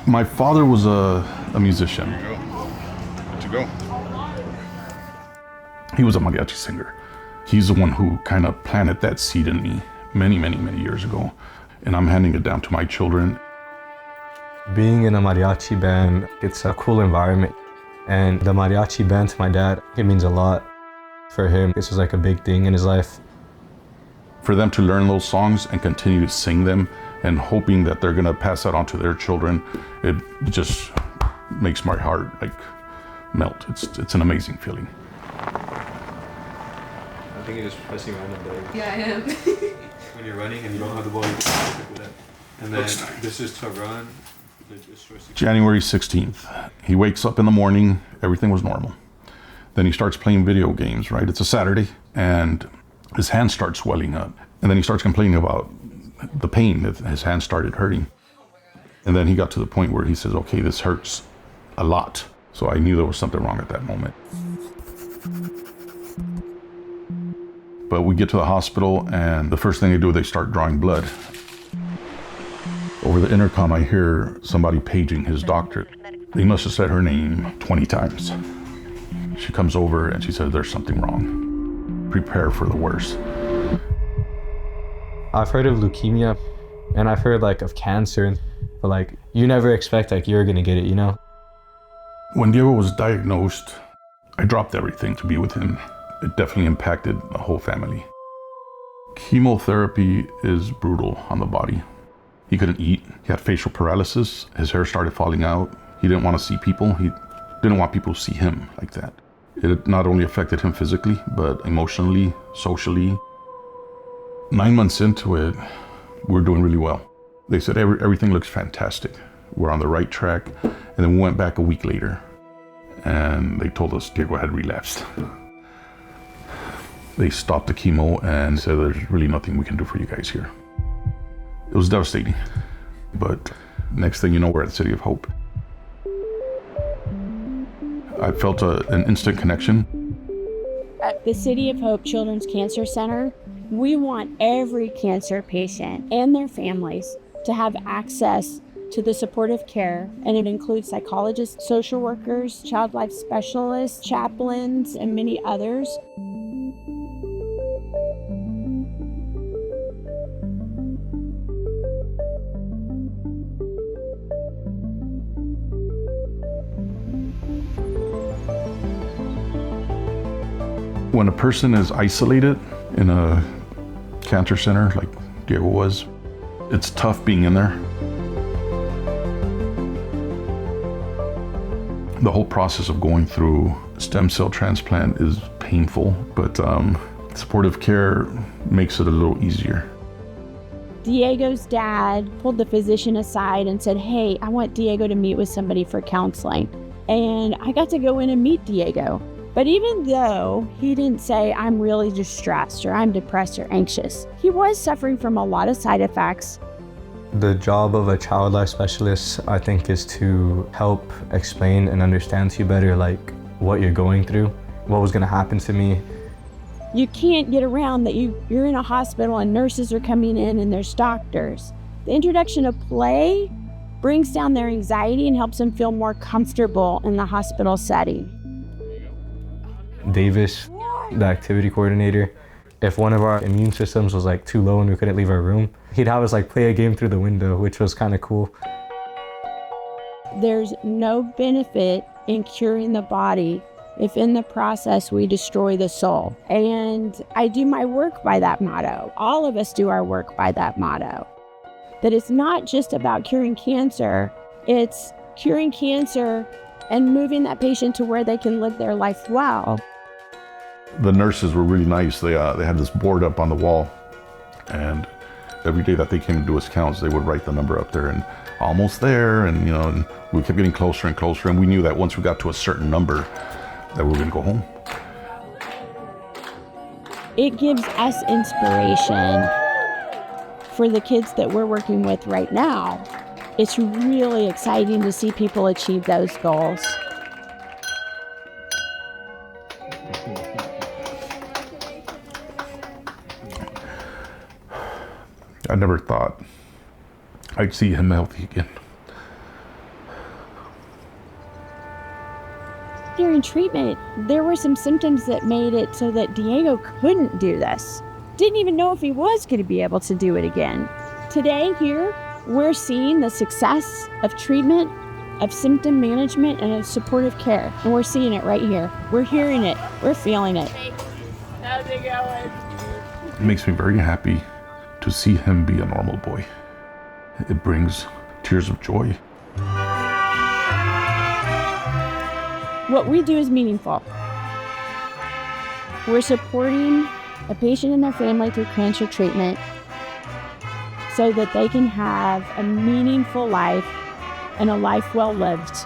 My father was a musician. There you go. Good to go. He was a mariachi singer. He's the one who kind of planted that seed in me many, many, many years ago. And I'm handing it down to my children. Being in a mariachi band, it's a cool environment. And the mariachi band to my dad, it means a lot. For him, this was like a big thing in his life. For them to learn those songs and continue to sing them and hoping that they're gonna pass that on to their children, it just makes my heart like melt. It's an amazing feeling. I think you're just pressing random buttons. Yeah, I am. When you're running and you don't have the ball, you can pick it up. And then this is to run. January 16th, he wakes up in the morning, everything was normal. Then he starts playing video games, right? It's a Saturday, and his hand starts swelling up. And then he starts complaining about the pain that his hand started hurting. And then he got to the point where he says, okay, this hurts a lot. So I knew there was something wrong at that moment. But we get to the hospital, and the first thing they do, they start drawing blood. Over the intercom, I hear somebody paging his doctor. They must have said her name 20 times. She comes over and she says, there's something wrong. Prepare for the worst. I've heard of leukemia, and I've heard like of cancer, but like you never expect like you're gonna get it, you know? When Diego was diagnosed, I dropped everything to be with him. It definitely impacted the whole family. Chemotherapy is brutal on the body. He couldn't eat. He had facial paralysis. His hair started falling out. He didn't want to see people. He didn't want people to see him like that. It not only affected him physically, but emotionally, socially. 9 months into it, we're doing really well. They said everything looks fantastic. We're on the right track. And then we went back a week later, and they told us Diego had relapsed. They stopped the chemo and said there's really nothing we can do for you guys here. It was devastating, but next thing you know, we're at the City of Hope. I felt an instant connection. At the City of Hope Children's Cancer Center, we want every cancer patient and their families to have access to the supportive care, and it includes psychologists, social workers, child life specialists, chaplains, and many others. When a person is isolated in a cancer center like Diego was, it's tough being in there. The whole process of going through stem cell transplant is painful, but supportive care makes it a little easier. Diego's dad pulled the physician aside and said, hey, I want Diego to meet with somebody for counseling. And I got to go in and meet Diego. But even though he didn't say, I'm really distressed or I'm depressed or anxious, he was suffering from a lot of side effects. The job of a child life specialist, I think, is to help explain and understand to you better, like what you're going through, what was gonna happen to me. You can't get around that you're in a hospital and nurses are coming in and there's doctors. The introduction of play brings down their anxiety and helps them feel more comfortable in the hospital setting. Davis, the activity coordinator, if one of our immune systems was like too low and we couldn't leave our room, he'd have us like play a game through the window, which was kind of cool. There's no benefit in curing the body if in the process we destroy the soul. And I do my work by that motto. All of us do our work by that motto. That it's not just about curing cancer, it's curing cancer and moving that patient to where they can live their life well. The nurses were really nice. They had this board up on the wall, and every day that they came to do us counts, they would write the number up there and almost there, and and we kept getting closer and closer, and we knew that once we got to a certain number that we were gonna go home. It gives us inspiration for the kids that we're working with right now. It's really exciting to see people achieve those goals. I never thought I'd see him healthy again. During treatment, there were some symptoms that made it so that Diego couldn't do this. Didn't even know if he was going to be able to do it again. Today, here, we're seeing the success of treatment, of symptom management, and of supportive care. And we're seeing it right here. We're hearing it. We're feeling it. How's it going? It makes me very happy to see him be a normal boy. It brings tears of joy. What we do is meaningful. We're supporting a patient and their family through cancer treatment so that they can have a meaningful life and a life well lived.